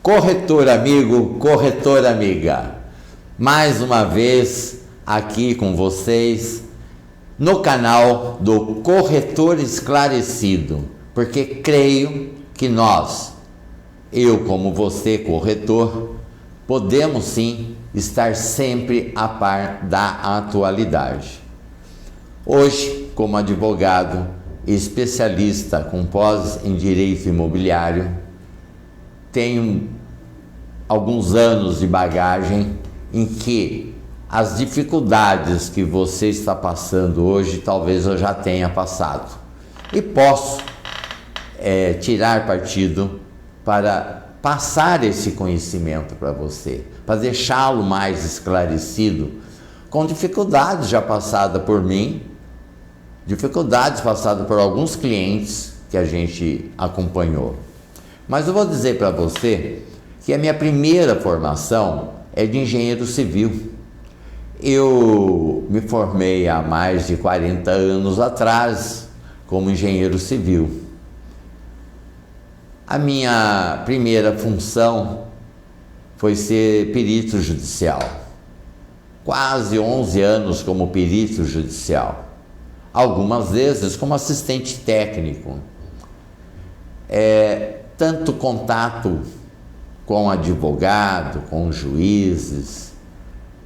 Corretor amigo, corretora amiga, mais uma vez aqui com vocês no canal do Corretor Esclarecido, porque creio que nós, eu como você corretor, podemos sim estar sempre a par da atualidade. Hoje, como advogado e especialista com pós em direito imobiliário, tenho alguns anos de bagagem em que as dificuldades que você está passando hoje, talvez eu já tenha passado. E posso tirar partido para passar esse conhecimento para você, para deixá-lo mais esclarecido, com dificuldades já passadas por mim, dificuldades passadas por alguns clientes que a gente acompanhou. Mas eu vou dizer para você que a minha primeira formação é de engenheiro civil. Eu me formei há mais de 40 anos atrás como engenheiro civil. A minha primeira função foi ser perito judicial. Quase 11 anos como perito judicial. Algumas vezes como assistente técnico. Tanto contato com advogado, com juízes,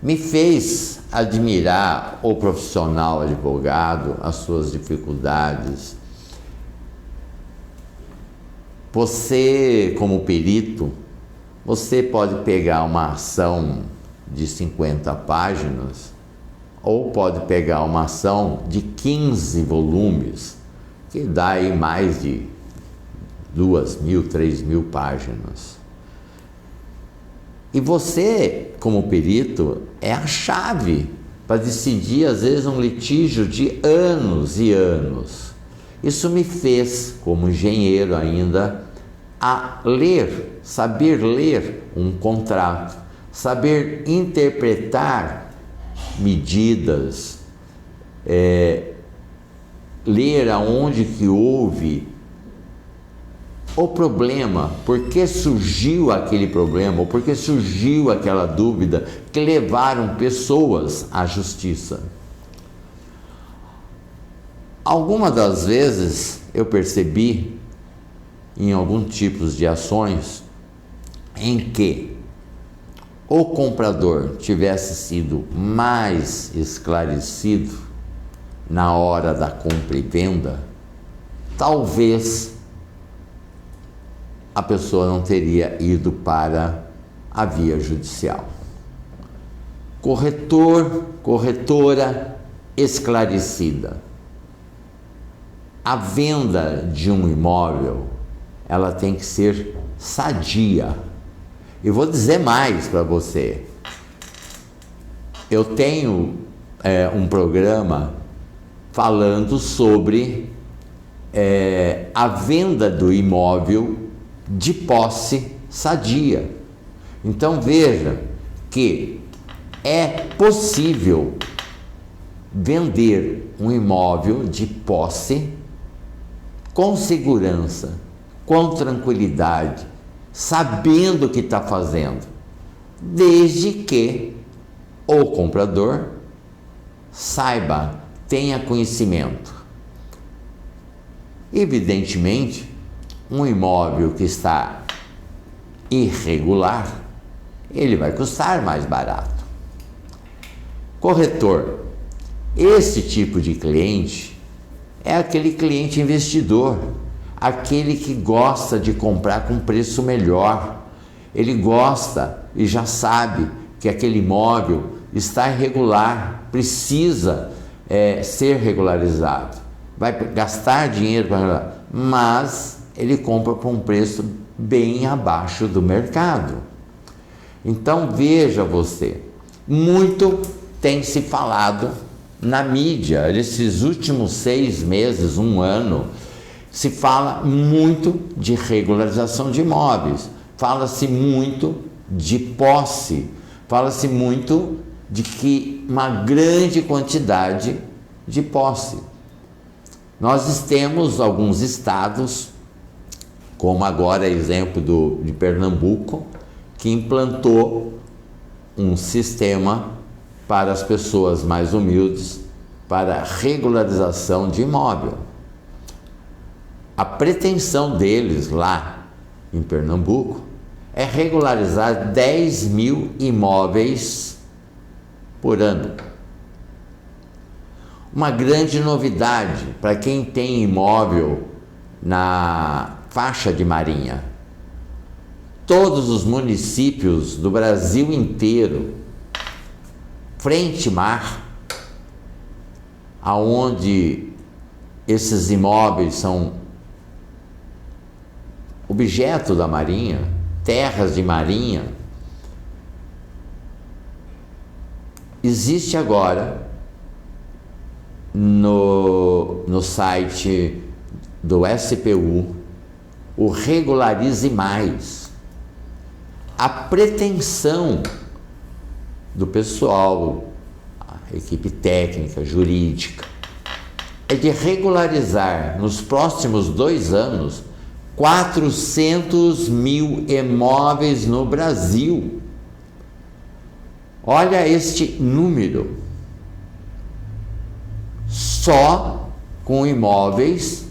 me fez admirar o profissional advogado, as suas dificuldades. Você, como perito, você pode pegar uma ação de 50 páginas ou pode pegar uma ação de 15 volumes, que dá aí mais de 2.000, 3.000 páginas. E você, como perito, é a chave para decidir, às vezes, um litígio de anos e anos. Isso me fez, como engenheiro ainda, a ler, saber ler um contrato, saber interpretar medidas, ler aonde que houve o problema, por que surgiu aquele problema, ou por que surgiu aquela dúvida que levaram pessoas à justiça. Algumas das vezes eu percebi em alguns tipos de ações em que o comprador tivesse sido mais esclarecido na hora da compra e venda, talvez a pessoa não teria ido para a via judicial. Corretor, corretora esclarecida. A venda de um imóvel, ela tem que ser sadia. E vou dizer mais para você. Eu tenho um programa falando sobre a venda do imóvel de posse sadia. Então veja que é possível vender um imóvel de posse com segurança, com tranquilidade, sabendo o que está fazendo, desde que o comprador saiba, tenha conhecimento. Evidentemente, um imóvel que está irregular, ele vai custar mais barato. Corretor, esse tipo de cliente é aquele cliente investidor, aquele que gosta de comprar com preço melhor. Ele gosta e já sabe que aquele imóvel está irregular, precisa ser regularizado. Vai gastar dinheiro para regularizar, mas ele compra por um preço bem abaixo do mercado. Então veja você, muito tem se falado na mídia, esses últimos 6 meses, 1 ano, se fala muito de regularização de imóveis, fala-se muito de posse, fala-se muito de que uma grande quantidade de posse. Nós temos alguns estados como agora exemplo de Pernambuco, que implantou um sistema para as pessoas mais humildes para regularização de imóvel. A pretensão deles lá em Pernambuco é regularizar 10 mil imóveis por ano. Uma grande novidade para quem tem imóvel na faixa de Marinha. Todos os municípios do Brasil inteiro, frente mar, aonde esses imóveis são objeto da Marinha, terras de Marinha, existe agora no site do SPU o Regularize Mais. A pretensão do pessoal, a equipe técnica, jurídica, é de regularizar nos próximos 2 anos 400 mil imóveis no Brasil. Olha este número. Só com imóveis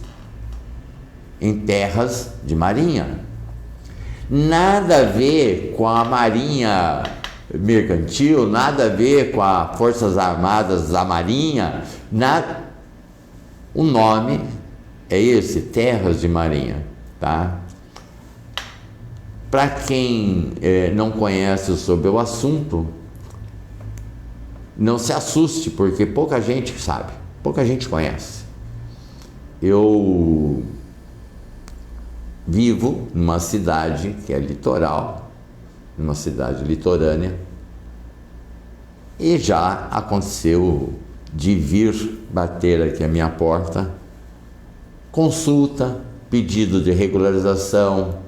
em terras de Marinha. Nada a ver com a Marinha Mercantil, nada a ver com as Forças Armadas da Marinha, nada. O nome é esse, Terras de Marinha, tá? Para quem não conhece sobre o assunto, não se assuste, porque pouca gente sabe, pouca gente conhece. Eu vivo numa cidade que é litoral, numa cidade litorânea, e já aconteceu de vir bater aqui a minha porta, consulta, pedido de regularização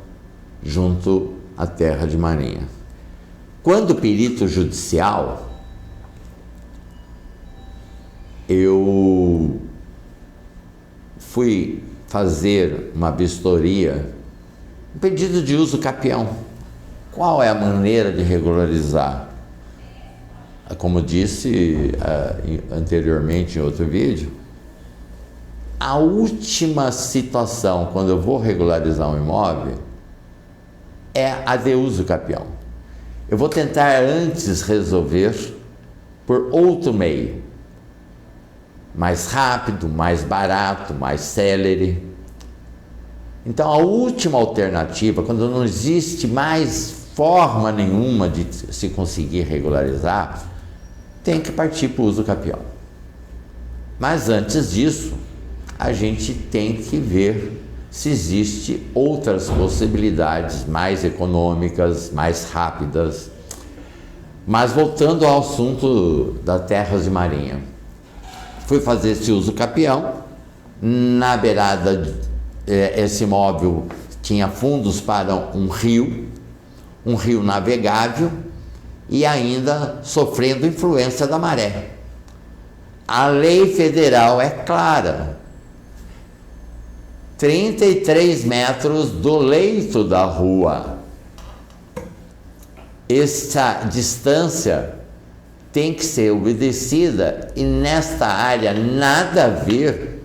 junto à terra de Marinha. Quando perito judicial, eu fui fazer uma vistoria, um pedido de uso capião. Qual é a maneira de regularizar? Como disse anteriormente em outro vídeo, a última situação quando eu vou regularizar um imóvel é a de uso capião. Eu vou tentar antes resolver por outro meio, mais rápido, mais barato, mais célere. Então a última alternativa, quando não existe mais forma nenhuma de se conseguir regularizar, tem que partir para o uso capião. Mas antes disso, a gente tem que ver se existe outras possibilidades mais econômicas, mais rápidas. Mas voltando ao assunto das terras de Marinha, fui fazer esse uso capião. Na beirada, esse imóvel tinha fundos para um rio navegável e ainda sofrendo influência da maré. A lei federal é clara: 33 metros do leito da rua. Essa distância tem que ser obedecida, e nesta área nada a ver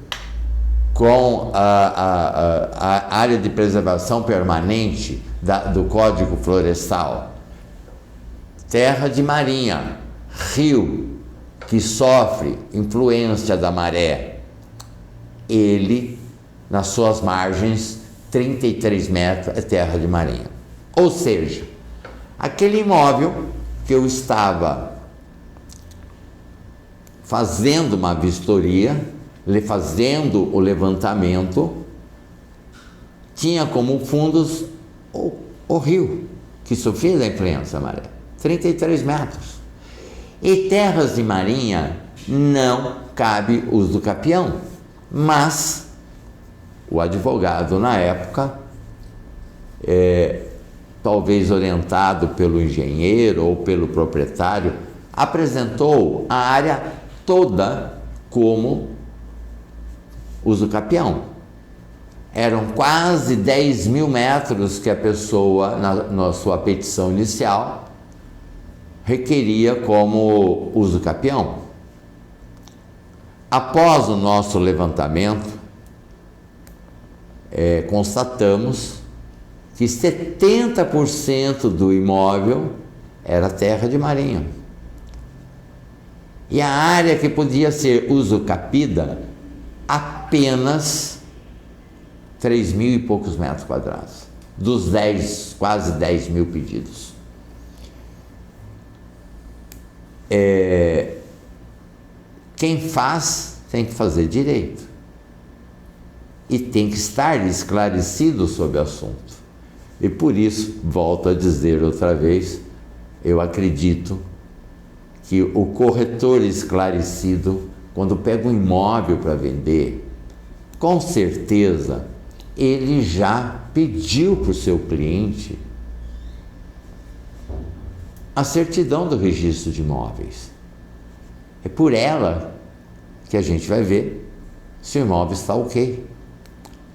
com a área de preservação permanente do Código Florestal. Terra de Marinha, rio que sofre influência da maré, ele, nas suas margens, 33 metros é terra de Marinha. Ou seja, aquele imóvel que eu estava fazendo uma vistoria, fazendo o levantamento, tinha como fundos o rio, que sofria da influência da maré, 33 metros. E terras de Marinha não cabe uso capião, mas o advogado na época, talvez orientado pelo engenheiro ou pelo proprietário, apresentou a área toda como uso capião. eram quase 10.000 metros que a pessoa, na sua petição inicial, requeria como uso capião. Após o nosso levantamento, constatamos que 70% do imóvel era terra de marinho. E a área que podia ser usucapida, apenas 3.000 e poucos metros quadrados, dos quase 10.000 pedidos. Quem faz tem que fazer direito e tem que estar esclarecido sobre o assunto. E por isso, volto a dizer outra vez, eu acredito que o corretor esclarecido, quando pega um imóvel para vender, com certeza ele já pediu para o seu cliente a certidão do registro de imóveis. É por ela que a gente vai ver se o imóvel está ok,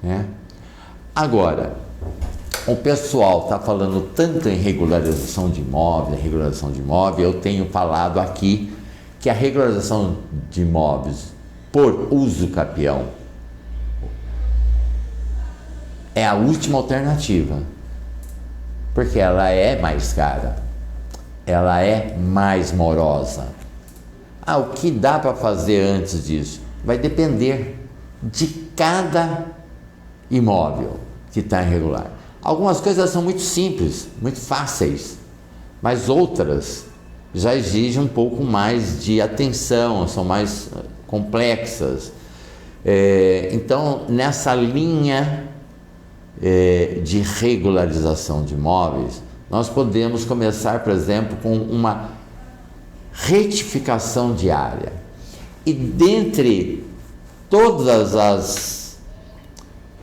né? Agora, o pessoal está falando tanto em regularização de imóvel, eu tenho falado aqui que a regularização de imóveis por uso capião é a última alternativa, porque ela é mais cara, ela é mais morosa. O que dá para fazer antes disso? Vai depender de cada imóvel que está irregular. Algumas coisas são muito simples, muito fáceis, mas outras já exigem um pouco mais de atenção, são mais complexas. Então, nessa linha de regularização de imóveis, nós podemos começar, por exemplo, com uma retificação de área. E dentre todas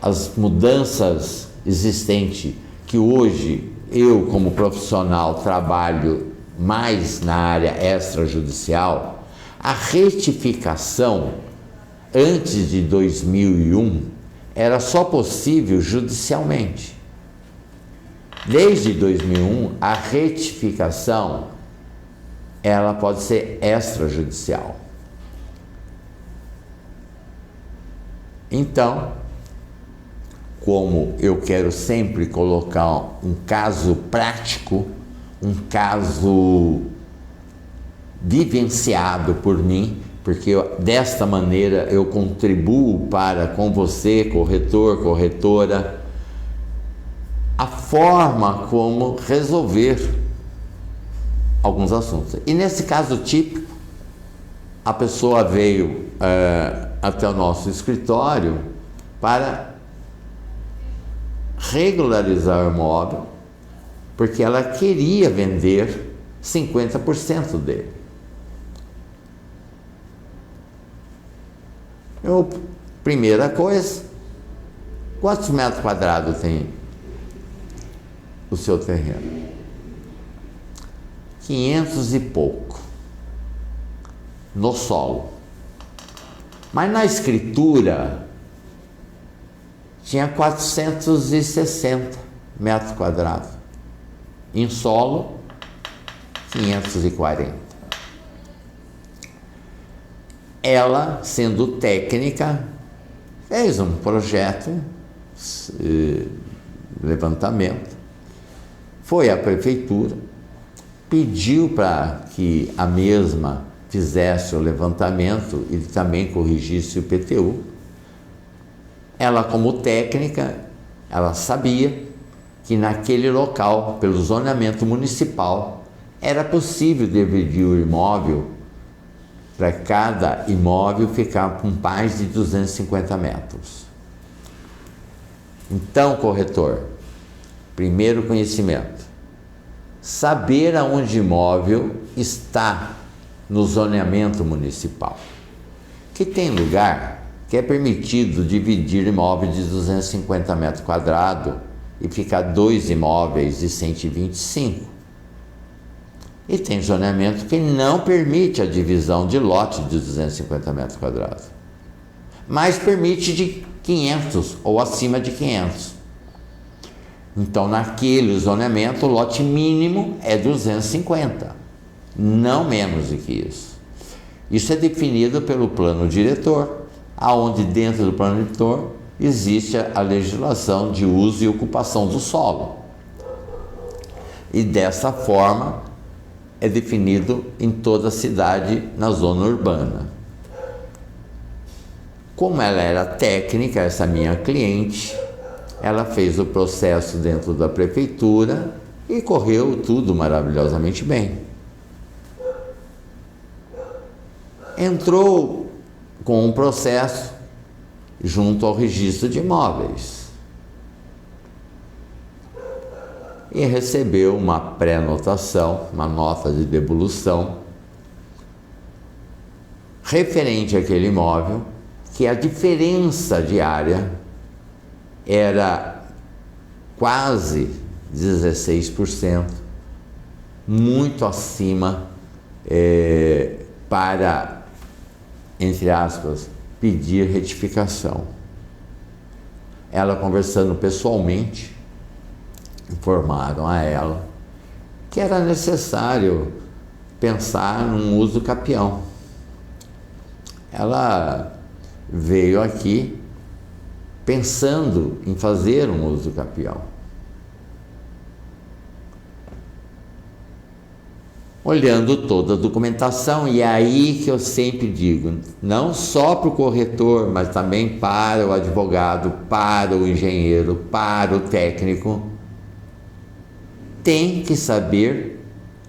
as mudanças existentes, que hoje eu, como profissional, trabalho mais na área extrajudicial, a retificação antes de 2001 era só possível judicialmente. Desde 2001, a retificação ela pode ser extrajudicial. Então, como eu quero sempre colocar um caso prático, um caso vivenciado por mim, porque desta maneira eu contribuo para com você, corretor, corretora, a forma como resolver alguns assuntos. E nesse caso típico, a pessoa veio até o nosso escritório para regularizar o imóvel, porque ela queria vender 50% dele. Primeira coisa, quantos metros quadrados tem o seu terreno? 500 e pouco no solo, mas na escritura tinha 460 metros quadrados, em solo 540. Ela, sendo técnica, fez um projeto, levantamento, foi à prefeitura, pediu para que a mesma fizesse o levantamento e também corrigisse o PTU. Ela, como técnica, ela sabia que naquele local, pelo zoneamento municipal, era possível dividir o imóvel para cada imóvel ficar com mais de 250 metros. Então, corretor, primeiro conhecimento, saber aonde o imóvel está no zoneamento municipal. Que tem lugar que é permitido dividir imóvel de 250 metros quadrados e ficar 2 imóveis de 125. E tem zoneamento que não permite a divisão de lote de 250 metros quadrados, mas permite de 500 ou acima de 500. Então, naquele zoneamento, o lote mínimo é 250, não menos do que isso. Isso é definido pelo plano diretor, aonde dentro do plano diretor existe a legislação de uso e ocupação do solo. E dessa forma é definido em toda a cidade na zona urbana. Como ela era técnica, essa minha cliente, ela fez o processo dentro da prefeitura e correu tudo maravilhosamente bem. Entrou com um processo junto ao registro de imóveis e recebeu uma pré-notação, uma nota de devolução referente àquele imóvel, que a diferença de área era quase 16%, muito acima para, entre aspas, pedir retificação. Ela, conversando pessoalmente, informaram a ela que era necessário pensar num uso capião. Ela veio aqui pensando em fazer um uso capião. Olhando toda a documentação, e é aí que eu sempre digo, não só para o corretor, mas também para o advogado, para o engenheiro, para o técnico, tem que saber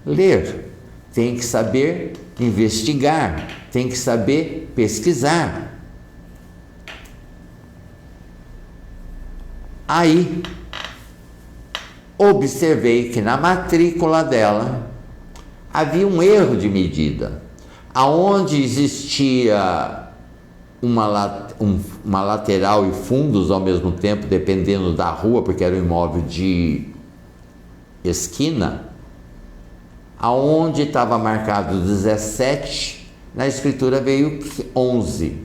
ler, tem que saber investigar, tem que saber pesquisar. Aí, observei que na matrícula dela havia um erro de medida, aonde existia uma lateral e fundos ao mesmo tempo, dependendo da rua, porque era um imóvel de esquina, aonde estava marcado 17, na escritura veio 11.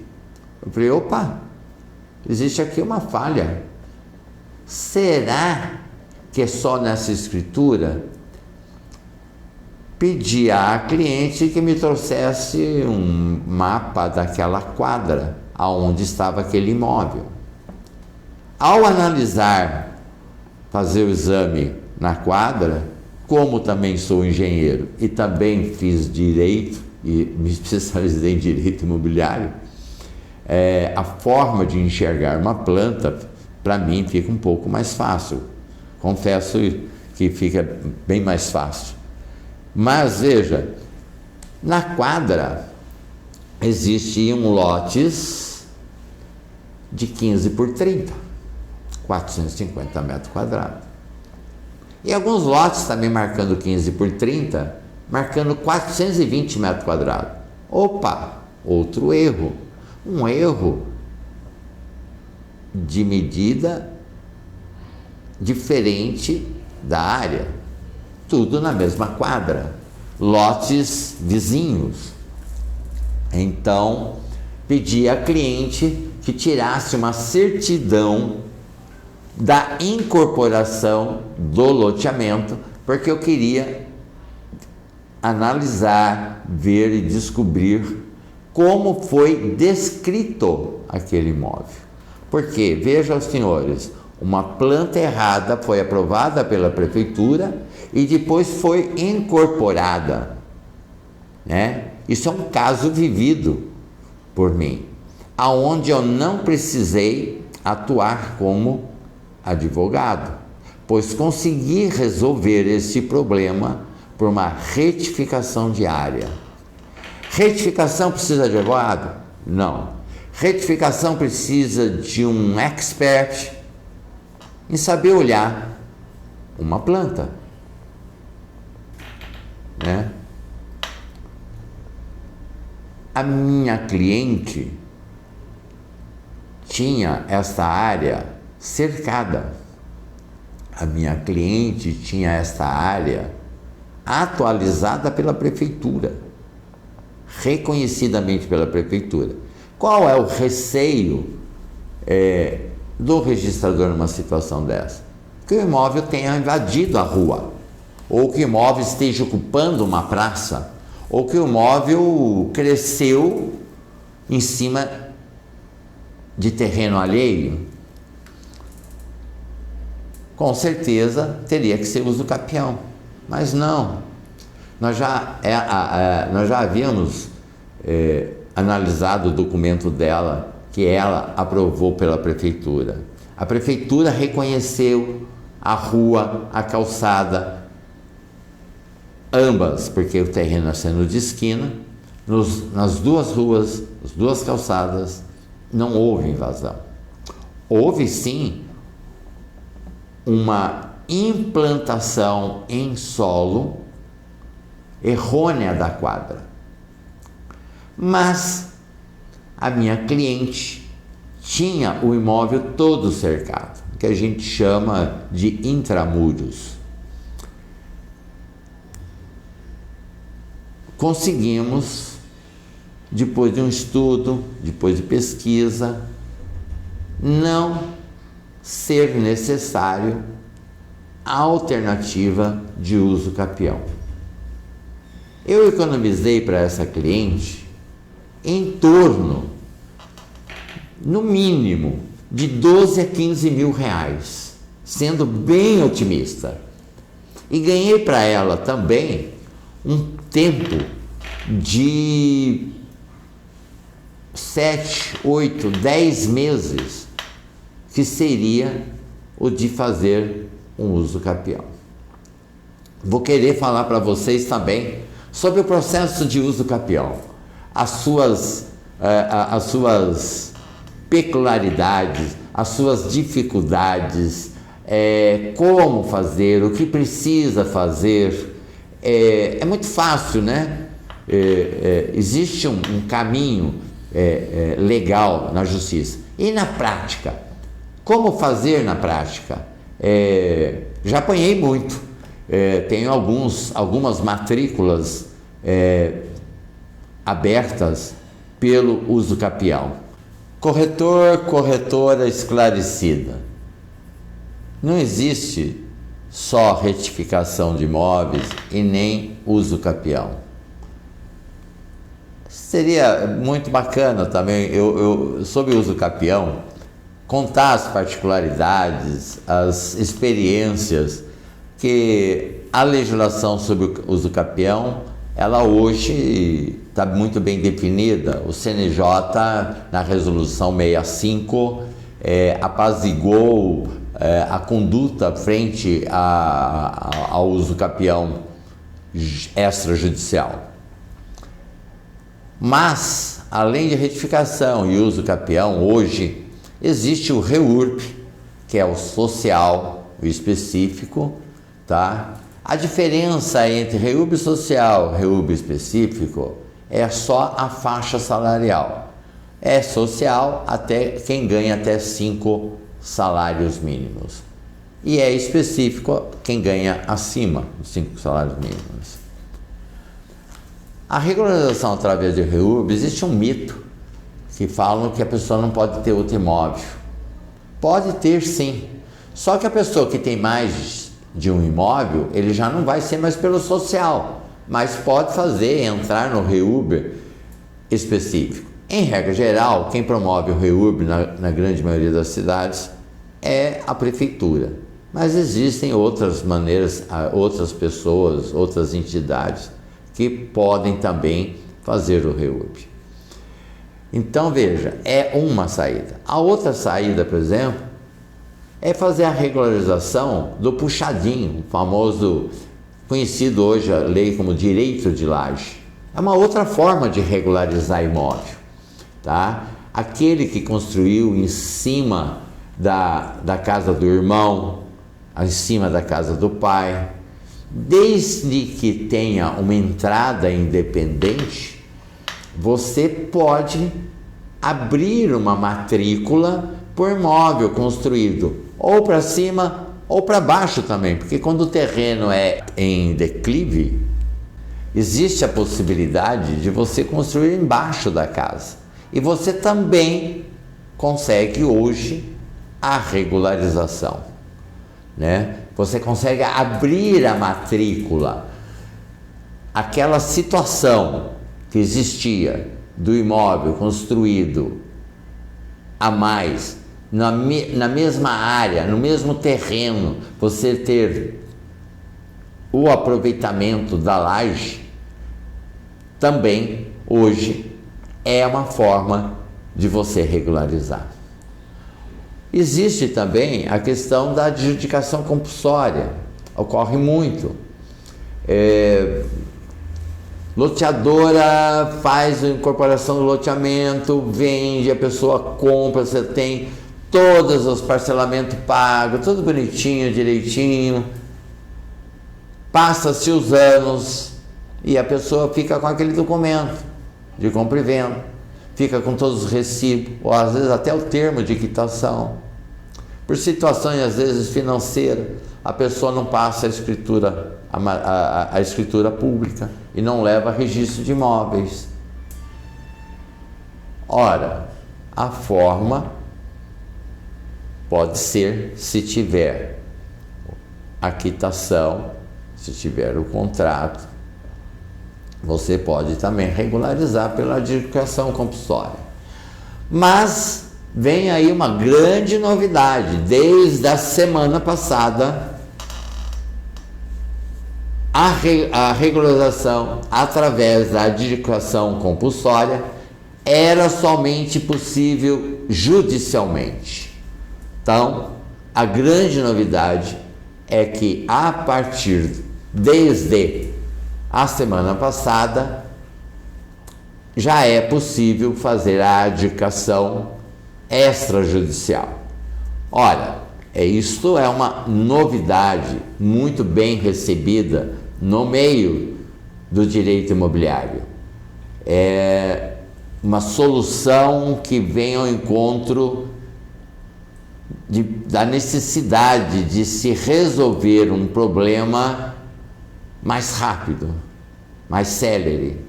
Eu falei, opa, existe aqui uma falha. Será que é só nessa escritura? Pedi à cliente que me trouxesse um mapa daquela quadra aonde estava aquele imóvel. Ao analisar, fazer o exame na quadra, como também sou engenheiro e também fiz direito e me especializei em direito imobiliário, a forma de enxergar uma planta para mim fica um pouco mais fácil. Confesso que fica bem mais fácil. Mas veja, na quadra existiam lotes de 15 por 30, 450 metros quadrados. E alguns lotes também marcando 15 por 30, marcando 420 metros quadrados. Opa, outro erro. Um erro de medida diferente da área. Tudo na mesma quadra. Lotes vizinhos. Então, pedi à cliente que tirasse uma certidão da incorporação do loteamento, porque eu queria analisar, ver e descobrir como foi descrito aquele imóvel. Porque, vejam, senhores, uma planta errada foi aprovada pela prefeitura e depois foi incorporada, né? Isso é um caso vivido por mim, aonde eu não precisei atuar como advogado, pois consegui resolver esse problema por uma retificação de área. Retificação precisa de advogado? Não. Retificação precisa de um expert em saber olhar uma planta, né? A minha cliente tinha esta área cercada. A minha cliente tinha esta área atualizada pela prefeitura, reconhecidamente pela prefeitura. Qual é o receio do registrador numa situação dessa? Que o imóvel tenha invadido a rua, ou que o imóvel esteja ocupando uma praça, ou que o imóvel cresceu em cima de terreno alheio. Com certeza teria que ser uso capião, mas não. Nós já havíamos analisado o documento dela, que ela aprovou pela prefeitura. A prefeitura reconheceu a rua, a calçada, ambas, porque o terreno sendo de esquina, nas duas ruas, as duas calçadas, não houve invasão. Houve sim uma implantação em solo errônea da quadra. Mas a minha cliente tinha o imóvel todo cercado, que a gente chama de intramuros. Conseguimos, depois de um estudo, depois de pesquisa, não ser necessário a alternativa de uso capião. Eu economizei para essa cliente em torno, no mínimo, de 12 a 15 mil reais, sendo bem otimista. E ganhei para ela também um tempo de 7, 8, 10 meses, que seria o de fazer um uso capião. Vou querer falar para vocês também sobre o processo de uso capião, as suas peculiaridades, as suas dificuldades, como fazer, o que precisa fazer. É muito fácil, né? Existe um caminho legal na justiça. E na prática? Como fazer na prática? Já apanhei muito. Tenho algumas matrículas abertas pelo uso capião. Corretor, corretora esclarecida. Não existe só retificação de imóveis e nem uso capião. Seria muito bacana também, sobre o uso capião, contar as particularidades, as experiências que a legislação sobre o uso capião, ela hoje está muito bem definida. O CNJ, na resolução 65, apaziguou a conduta frente ao uso capião extrajudicial. Mas, além de retificação e uso capião, hoje existe o REURB, que é o social, o específico, tá? A diferença entre REURB social e REURB específico é só a faixa salarial. É social até quem ganha até 5 salários mínimos. E é específico quem ganha acima dos 5 salários mínimos. A regularização através de REURB, existe um mito que falam que a pessoa não pode ter outro imóvel. Pode ter sim, só que a pessoa que tem mais de um imóvel, ele já não vai ser mais pelo social, mas pode entrar no REURB específico. Em regra geral, quem promove o REURB na grande maioria das cidades é a prefeitura, mas existem outras maneiras, outras pessoas, outras entidades que podem também fazer o REURB. Então veja, é uma saída. A outra saída, por exemplo, é fazer a regularização do puxadinho, o famoso, conhecido hoje a lei como direito de laje. É uma outra forma de regularizar imóvel, tá? Aquele que construiu em cima da casa do irmão, em cima da casa do pai, desde que tenha uma entrada independente, você pode abrir uma matrícula por imóvel construído ou para cima ou para baixo também, porque quando o terreno é em declive, existe a possibilidade de você construir embaixo da casa. E você também consegue hoje a regularização, né? Você consegue abrir a matrícula. Aquela situação que existia do imóvel construído a mais, na mesma área, no mesmo terreno, você ter o aproveitamento da laje, também hoje é uma forma de você regularizar. Existe também a questão da adjudicação compulsória, ocorre muito. Loteadora faz a incorporação do loteamento, vende, a pessoa compra, você tem todos os parcelamentos pagos, tudo bonitinho, direitinho. Passa-se os anos e a pessoa fica com aquele documento de compra e venda, fica com todos os recibos, ou às vezes até o termo de quitação. Por situações às vezes financeiras, a pessoa não passa a escritura pública e não leva registro de imóveis. Ora, a forma pode ser se tiver a quitação, se tiver o contrato, você pode também regularizar pela adjudicação compulsória. Mas vem aí uma grande novidade, desde a semana passada, a regularização através da adjudicação compulsória era somente possível judicialmente. Então, a grande novidade é que desde a semana passada, já é possível fazer a adjudicação extrajudicial. Olha, isto é uma novidade muito bem recebida no meio do direito imobiliário. É uma solução que vem ao encontro da necessidade de se resolver um problema mais rápido, mais célere.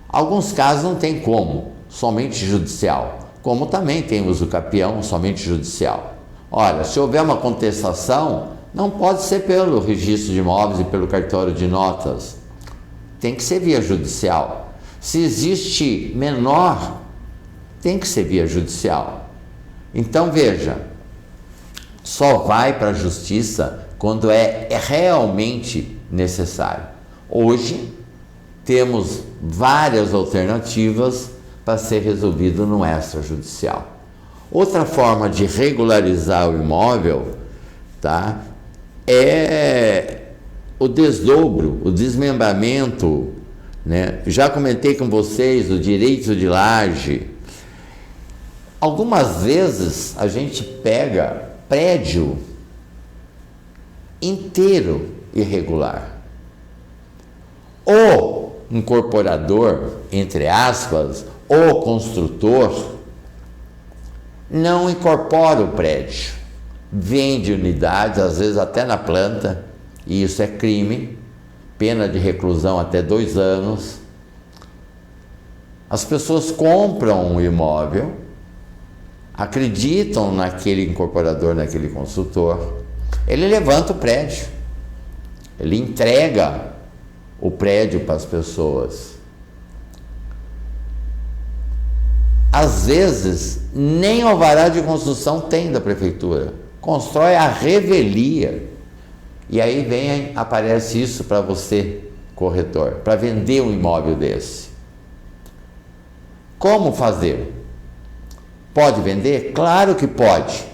Alguns casos não tem como, somente judicial, como também tem uso capião, somente judicial. Olha, se houver uma contestação, não pode ser pelo registro de imóveis e pelo cartório de notas, tem que ser via judicial. Se existe menor, tem que ser via judicial. Então veja, só vai para a justiça quando é realmente necessário. Hoje temos várias alternativas para ser resolvido no extrajudicial. Outra forma de regularizar o imóvel, tá, é o desdobro, o desmembramento, né? Já comentei com vocês o direito de laje. Algumas vezes a gente pega prédio inteiro irregular. O incorporador, entre aspas, o construtor, não incorpora o prédio, vende unidades, às vezes até na planta, e isso é crime, pena de reclusão até 2 anos. As pessoas compram um imóvel, acreditam naquele incorporador, naquele construtor, ele levanta o prédio, ele entrega o prédio para as pessoas. Às vezes, nem alvará de construção tem da prefeitura, constrói a revelia, e aí aparece isso para você, corretor, para vender um imóvel desse. Como fazer? Pode vender? Claro que pode.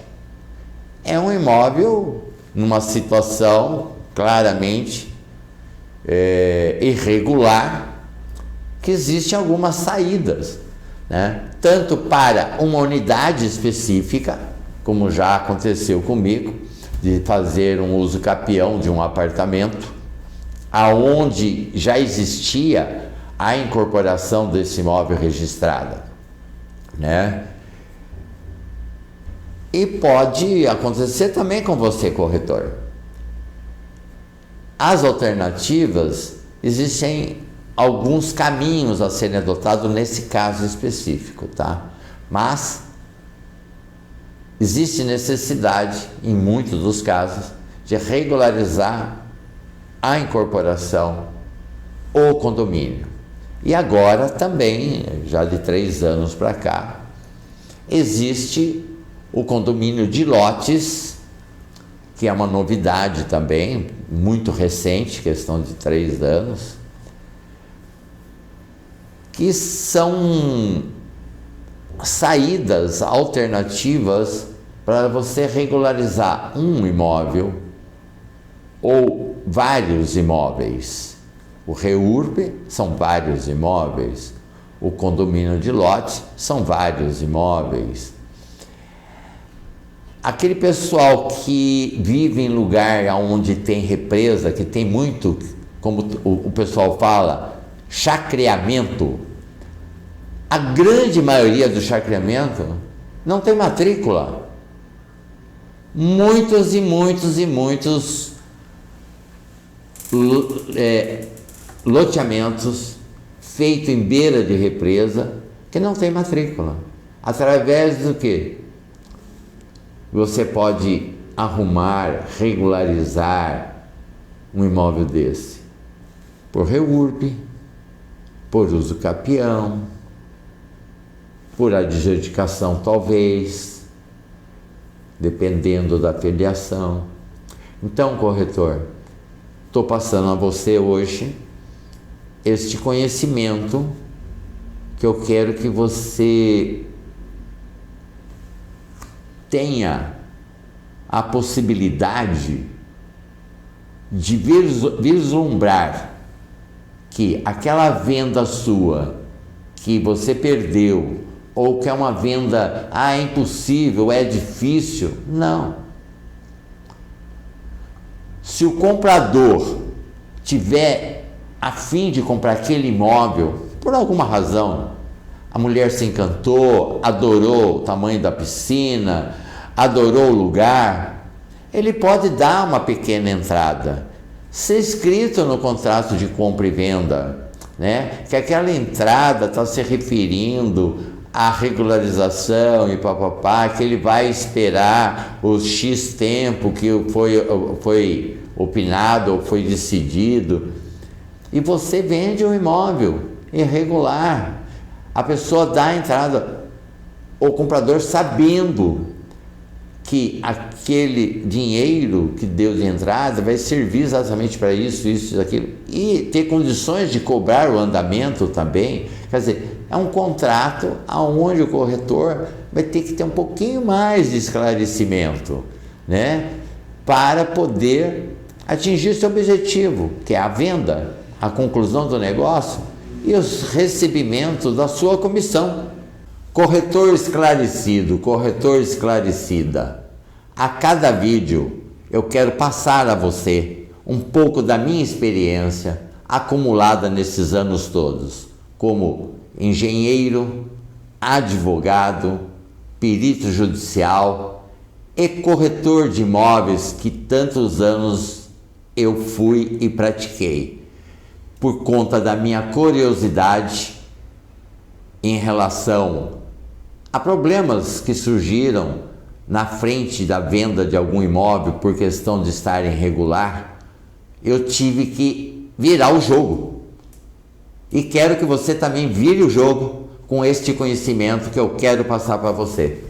É um imóvel numa situação claramente irregular, que existem algumas saídas, né? Tanto para uma unidade específica, como já aconteceu comigo, de fazer um uso capião de um apartamento, aonde já existia a incorporação desse imóvel registrada, né? E pode acontecer também com você, corretor. As alternativas, existem alguns caminhos a serem adotados nesse caso específico, tá? Mas existe necessidade, em muitos dos casos, de regularizar a incorporação ou condomínio. E agora também, já de 3 anos para cá, existe o condomínio de lotes, que é uma novidade também, muito recente, questão de 3 anos, que são saídas alternativas para você regularizar um imóvel ou vários imóveis. O REURB são vários imóveis, o condomínio de lote são vários imóveis. Aquele pessoal que vive em lugar onde tem represa, que tem muito, como o pessoal fala, chacreamento, a grande maioria do chacreamento não tem matrícula. Muitos loteamentos feitos em beira de represa que não tem matrícula. Através do que? Você pode arrumar, regularizar um imóvel desse por REURB, por uso capião, por adjudicação talvez, dependendo da filiação. Então, corretor, estou passando a você hoje este conhecimento que eu quero que você tenha a possibilidade de vislumbrar que aquela venda sua que você perdeu, ou que é uma venda, é impossível, é difícil. Não. Se o comprador tiver a fim de comprar aquele imóvel, por alguma razão, a mulher se encantou, adorou o tamanho da piscina, adorou o lugar, ele pode dar uma pequena entrada, ser escrito no contrato de compra e venda, né? Que aquela entrada está se referindo à regularização e papapá, que ele vai esperar o X tempo que foi opinado ou foi decidido, e você vende um imóvel irregular. A pessoa dá a entrada, o comprador sabendo que aquele dinheiro que deu de entrada vai servir exatamente para isso, aquilo, e ter condições de cobrar o andamento também. Quer dizer, é um contrato onde o corretor vai ter que ter um pouquinho mais de esclarecimento, né, para poder atingir seu objetivo, que é a venda, a conclusão do negócio e os recebimentos da sua comissão. Corretor esclarecido, corretor esclarecida, a cada vídeo eu quero passar a você um pouco da minha experiência acumulada nesses anos todos, como engenheiro, advogado, perito judicial e corretor de imóveis, que tantos anos eu fui e pratiquei, por conta da minha curiosidade em relação a problemas que surgiram na frente da venda de algum imóvel por questão de estar irregular. Eu tive que virar o jogo. E quero que você também vire o jogo com este conhecimento que eu quero passar para você.